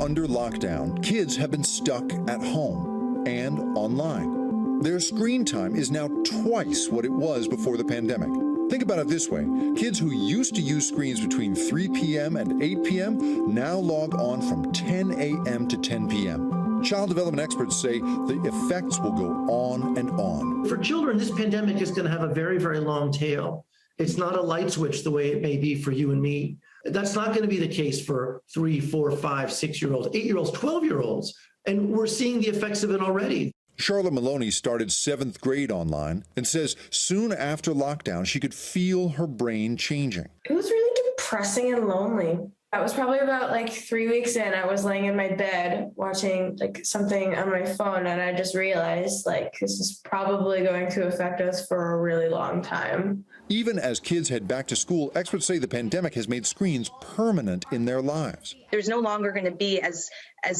under lockdown, kids have been stuck at home and online. Their screen time is now twice what it was before the pandemic. Think about it this way. Kids who used to use screens between 3 p.m. and 8 p.m. now log on from 10 a.m. to 10 p.m. Child development experts say the effects will go on and on. For children, this pandemic is going to have a very, very long tail. It's not a light switch the way it may be for you and me. That's not going to be the case for 3, 4, 5, 6-year-olds, 8-year-olds, 12-year-olds. And we're seeing the effects of it already. Charlotte Maloney started 7th grade online and says soon after lockdown, she could feel her brain changing. It was really depressing and lonely. I was probably about 3 weeks in. I was laying in my bed watching something on my phone, and I just realized this is probably going to affect us for a really long time. Even as kids head back to school, experts say the pandemic has made screens permanent in their lives. There's no longer going to be as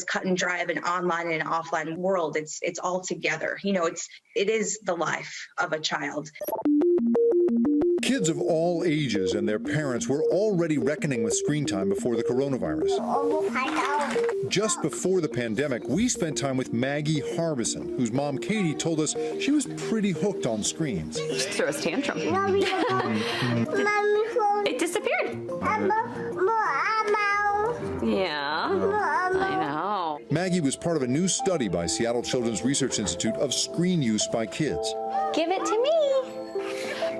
cut and dry of an online and offline world. It's all together. It is the life of a child. Kids of all ages and their parents were already reckoning with screen time before the coronavirus. Just before the pandemic, we spent time with Maggie Harbison, whose mom Katie told us she was pretty hooked on screens. She threw a tantrum. It disappeared. Yeah, I know. Maggie was part of a new study by Seattle Children's Research Institute of screen use by kids. Give it to me.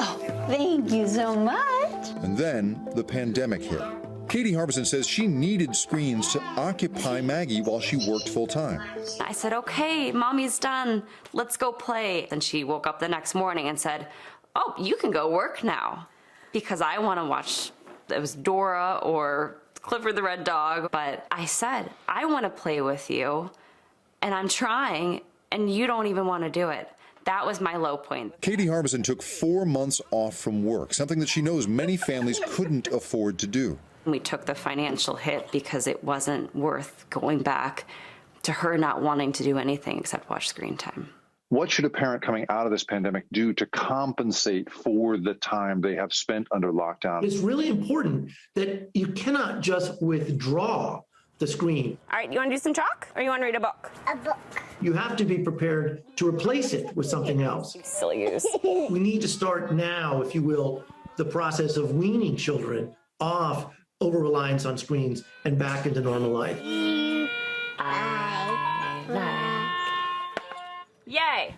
Oh, thank you so much. And then the pandemic hit. Katie Harbison says she needed screens to occupy Maggie while she worked full-time. I said, okay, mommy's done. Let's go play. And she woke up the next morning and said, oh, you can go work now. Because I want to watch, it was Dora or Clifford the Red Dog. But I said, I want to play with you, and I'm trying, and you don't even want to do it. That was my low point. Katie Harbison took 4 months off from work, something that she knows many families couldn't afford to do. We took the financial hit because it wasn't worth going back to her not wanting to do anything except watch screen time. What should a parent coming out of this pandemic do to compensate for the time they have spent under lockdown? It's really important that you cannot just withdraw the screen. All right, you want to do some chalk or you want to read a book? A book. You have to be prepared to replace it with something else. You silly goose. We need to start now, if you will, the process of weaning children off over-reliance on screens and back into normal life. Yay.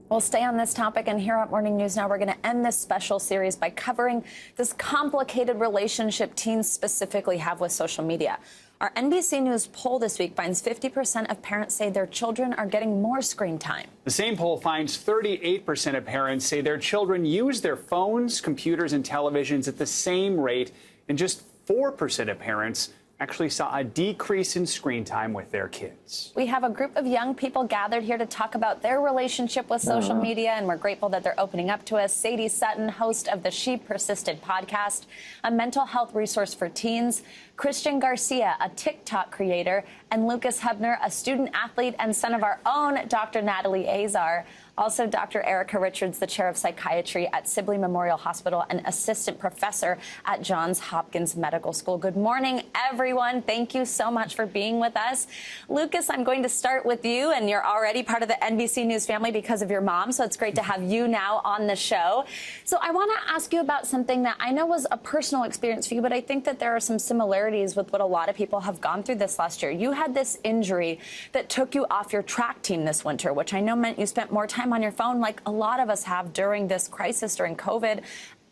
We'll stay on this topic, and here at Morning News Now, we're going to end this special series by covering this complicated relationship teens specifically have with social media. Our NBC News poll this week finds 50% of parents say their children are getting more screen time. The same poll finds 38% of parents say their children use their phones, computers, and televisions at the same rate, and just 4% of parents actually saw a decrease in screen time with their kids. We have a group of young people gathered here to talk about their relationship with social media, and we're grateful that they're opening up to us. Sadie Sutton, host of the She Persisted podcast, a mental health resource for teens, Christian Garcia, a TikTok creator, and Lucas Hubner, a student athlete and son of our own Dr. Natalie Azar. Also, Dr. Erica Richards, the chair of psychiatry at Sibley Memorial Hospital and assistant professor at Johns Hopkins Medical School. Good morning, everyone. Thank you so much for being with us. Lucas, I'm going to start with you, and you're already part of the NBC News family because of your mom, so it's great to have you now on the show. So I want to ask you about something that I know was a personal experience for you, but I think that there are some similarities with what a lot of people have gone through this last year. You had this injury that took you off your track team this winter, which I know meant you spent more time on your phone like a lot of us have during this crisis, during COVID.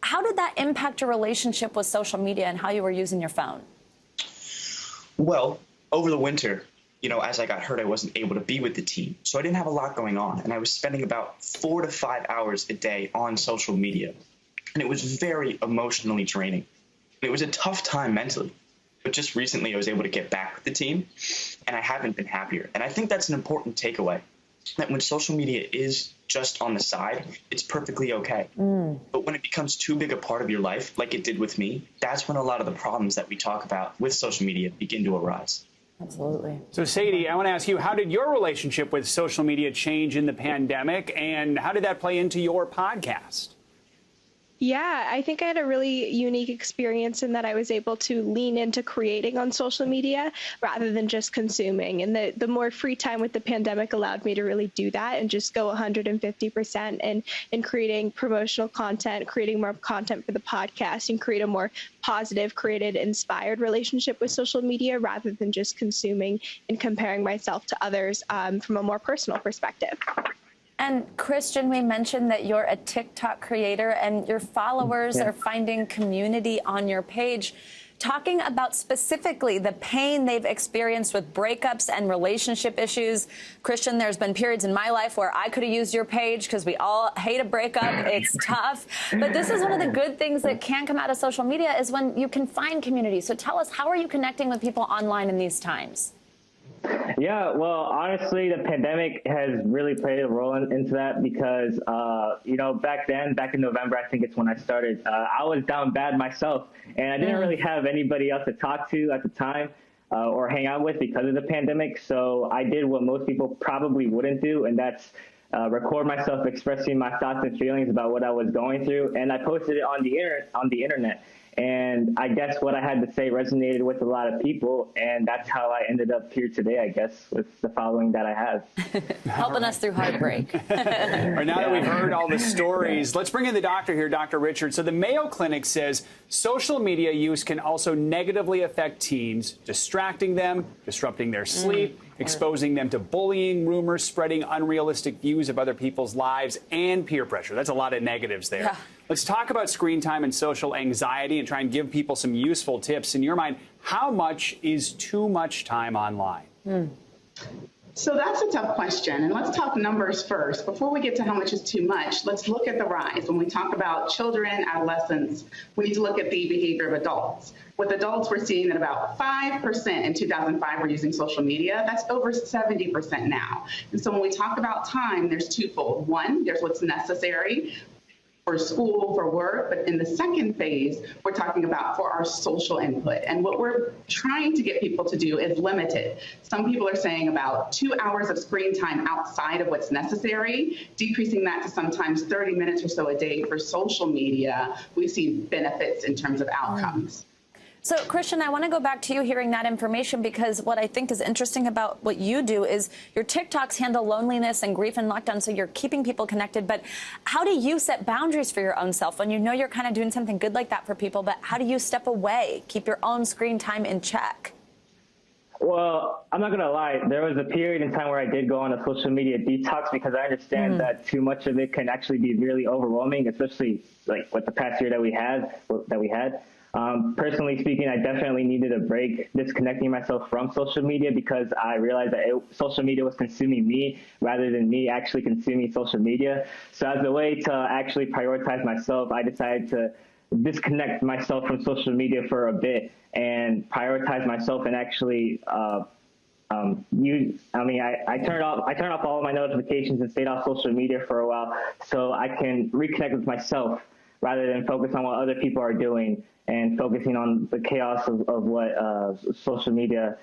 How did that impact your relationship with social media and how you were using your phone? Well, over the winter, as I got hurt, I wasn't able to be with the team. So I didn't have a lot going on. And I was spending about 4 to 5 hours a day on social media. And it was very emotionally draining. It was a tough time mentally. But just recently, I was able to get back with the team, and I haven't been happier. And I think that's an important takeaway, that when social media is just on the side, it's perfectly okay. But when it becomes too big a part of your life, like it did with me, that's when a lot of the problems that we talk about with social media begin to arise. Absolutely. So, Sadie, I want to ask you, how did your relationship with social media change in the pandemic, and how did that play into your podcast? Yeah, I think I had a really unique experience in that I was able to lean into creating on social media rather than just consuming. And the more free time with the pandemic allowed me to really do that and just go 150% in creating promotional content, creating more content for the podcast, and create a more positive, created, inspired relationship with social media rather than just consuming and comparing myself to others from a more personal perspective. And Christian, we mentioned that you're a TikTok creator and your followers are finding community on your page. Talking about specifically the pain they've experienced with breakups and relationship issues. Christian, there's been periods in my life where I could have used your page because we all hate a breakup. It's tough. But this is one of the good things that can come out of social media is when you can find community. So tell us, how are you connecting with people online in these times? Yeah, well, honestly, the pandemic has really played a role into that because, back in November, I think it's when I started, I was down bad myself, and I didn't really have anybody else to talk to at the time or hang out with because of the pandemic. So I did what most people probably wouldn't do, and that's record myself expressing my thoughts and feelings about what I was going through, and I posted it on the internet. And I guess what I had to say resonated with a lot of people, and that's how I ended up here today, I guess, with the following that I have. Helping us through heartbreak. All right, now that we've heard all the stories, let's bring in the doctor here, Dr. Richard. So the Mayo Clinic says social media use can also negatively affect teens, distracting them, disrupting their sleep, exposing them to bullying, rumors, spreading unrealistic views of other people's lives, and peer pressure. That's a lot of negatives there. Yeah. Let's talk about screen time and social anxiety and try and give people some useful tips. In your mind, how much is too much time online? So that's a tough question. And let's talk numbers first. Before we get to how much is too much, let's look at the rise. When we talk about children, adolescents, we need to look at the behavior of adults. With adults, we're seeing that about 5% in 2005 were using social media. That's over 70% now. And so when we talk about time, there's twofold. One, there's what's necessary for school, for work, but in the second phase, we're talking about for our social input. And what we're trying to get people to do is limit it. Some people are saying about 2 hours of screen time outside of what's necessary, decreasing that to sometimes 30 minutes or so a day for social media. We see benefits in terms of outcomes. So, Christian, I want to go back to you hearing that information because what I think is interesting about what you do is your TikToks handle loneliness and grief and lockdown, so you're keeping people connected. But how do you set boundaries for your own self when you know you're kind of doing something good like that for people? But how do you step away, keep your own screen time in check? Well, I'm not going to lie. There was a period in time where I did go on a social media detox because I understand that too much of it can actually be really overwhelming, especially like with the past year that we had. Personally speaking, I definitely needed a break disconnecting myself from social media because I realized that social media was consuming me rather than me actually consuming social media. So as a way to actually prioritize myself, I decided to disconnect myself from social media for a bit and prioritize myself and actually I turned off all of my notifications and stayed off social media for a while so I can reconnect with myself rather than focus on what other people are doing and focusing on the chaos of what social media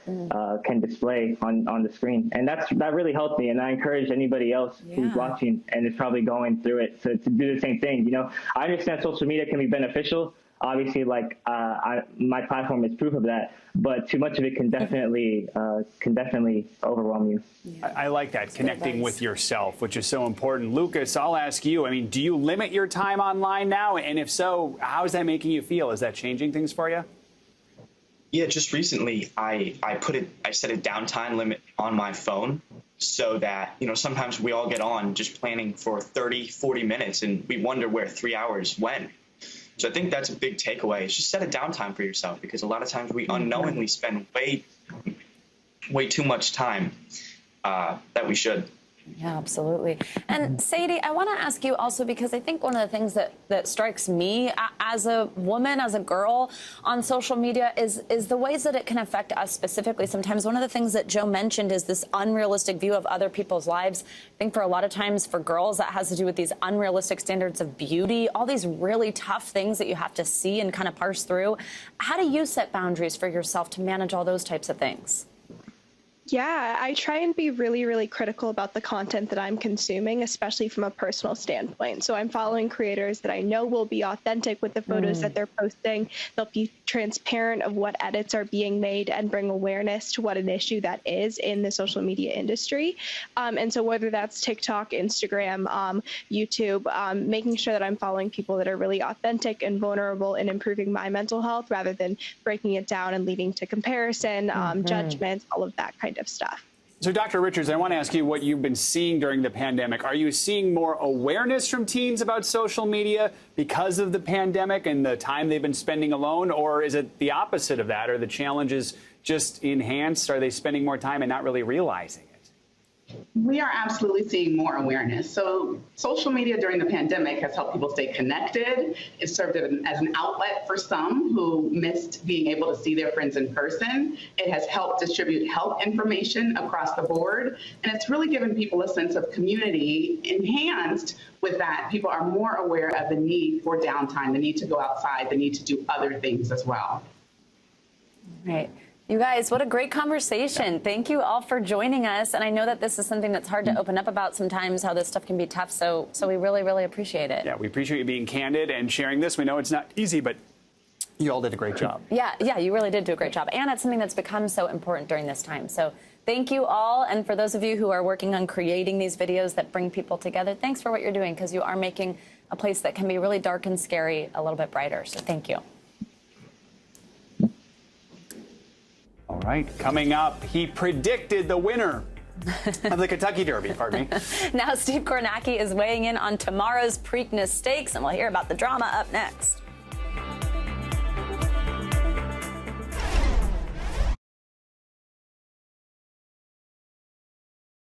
can display on the screen. And that really helped me. And I encourage anybody else who's watching and is probably going through it to do the same thing. You know, I understand social media can be beneficial. Obviously, my platform is proof of that, but too much of it can definitely overwhelm you. I like that, connecting with yourself, which is so important. Lucas, I'll ask you, do you limit your time online now? And if so, how is that making you feel? Is that changing things for you? Yeah, just recently I set a downtime limit on my phone so that, sometimes we all get on just planning for 30, 40 minutes and we wonder where 3 hours went. So I think that's a big takeaway. Is just set a downtime for yourself because a lot of times we unknowingly spend way too much time that we should. Yeah, absolutely. And Sadie, I want to ask you also, because I think one of the things that strikes me as a woman, as a girl on social media is the ways that it can affect us specifically. Sometimes one of the things that Joe mentioned is this unrealistic view of other people's lives. I think for a lot of times for girls, that has to do with these unrealistic standards of beauty, all these really tough things that you have to see and kind of parse through. How do you set boundaries for yourself to manage all those types of things? Yeah, I try and be really, really critical about the content that I'm consuming, especially from a personal standpoint. So I'm following creators that I know will be authentic with the photos that they're posting. They'll be transparent of what edits are being made and bring awareness to what an issue that is in the social media industry. And so whether that's TikTok, Instagram, YouTube, making sure that I'm following people that are really authentic and vulnerable in improving my mental health rather than breaking it down and leading to comparison, judgments, all of that kind of stuff. So, Dr. Richards, I want to ask you what you've been seeing during the pandemic. Are you seeing more awareness from teens about social media because of the pandemic and the time they've been spending alone? Or is it the opposite of that? Are the challenges just enhanced? Are they spending more time and not really realizing it? We are absolutely seeing more awareness. So social media during the pandemic has helped people stay connected. It served as an outlet for some who missed being able to see their friends in person. It has helped distribute health information across the board. And it's really given people a sense of community. Enhanced with that, people are more aware of the need for downtime, the need to go outside, the need to do other things as well. Right. You guys, what a great conversation. Thank you all for joining us. And I know that this is something that's hard to open up about sometimes, how this stuff can be tough. So we really, really appreciate it. Yeah, we appreciate you being candid and sharing this. We know it's not easy, but you all did a great job. Yeah, you really did do a great job. And it's something that's become so important during this time. So thank you all. And for those of you who are working on creating these videos that bring people together, thanks for what you're doing, because you are making a place that can be really dark and scary a little bit brighter. So thank you. All right, coming up, he predicted the winner of the Kentucky Derby, pardon me. Now Steve Kornacki is weighing in on tomorrow's Preakness Stakes, and we'll hear about the drama up next.